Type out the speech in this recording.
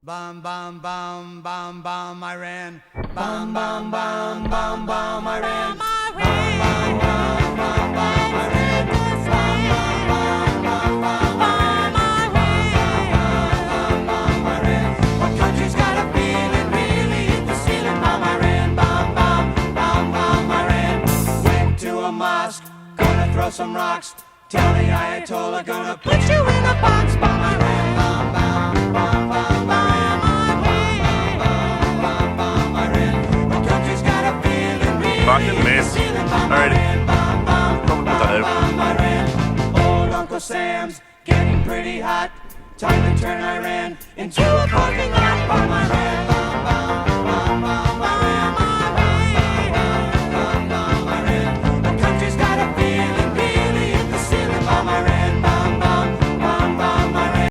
Bum bum bum bum bum Iran. Bum bum bum bum bum Iran. Bum bum bum bum bum Iran. Bum bum bum bum bum Iran. What country's got a feeling really hit the ceiling? Bum Iran. Bum bum bum bum Iran. Went to a mosque, gonna throw some rocks. Tell the Ayatollah gonna put you in a box. Bum Iran. Bum bum bum bum bum. Fucking mess. Alrighty. Probably put that out. Old Uncle Sam's getting pretty hot. Time to turn Iran into a parking lot. Bum Iran.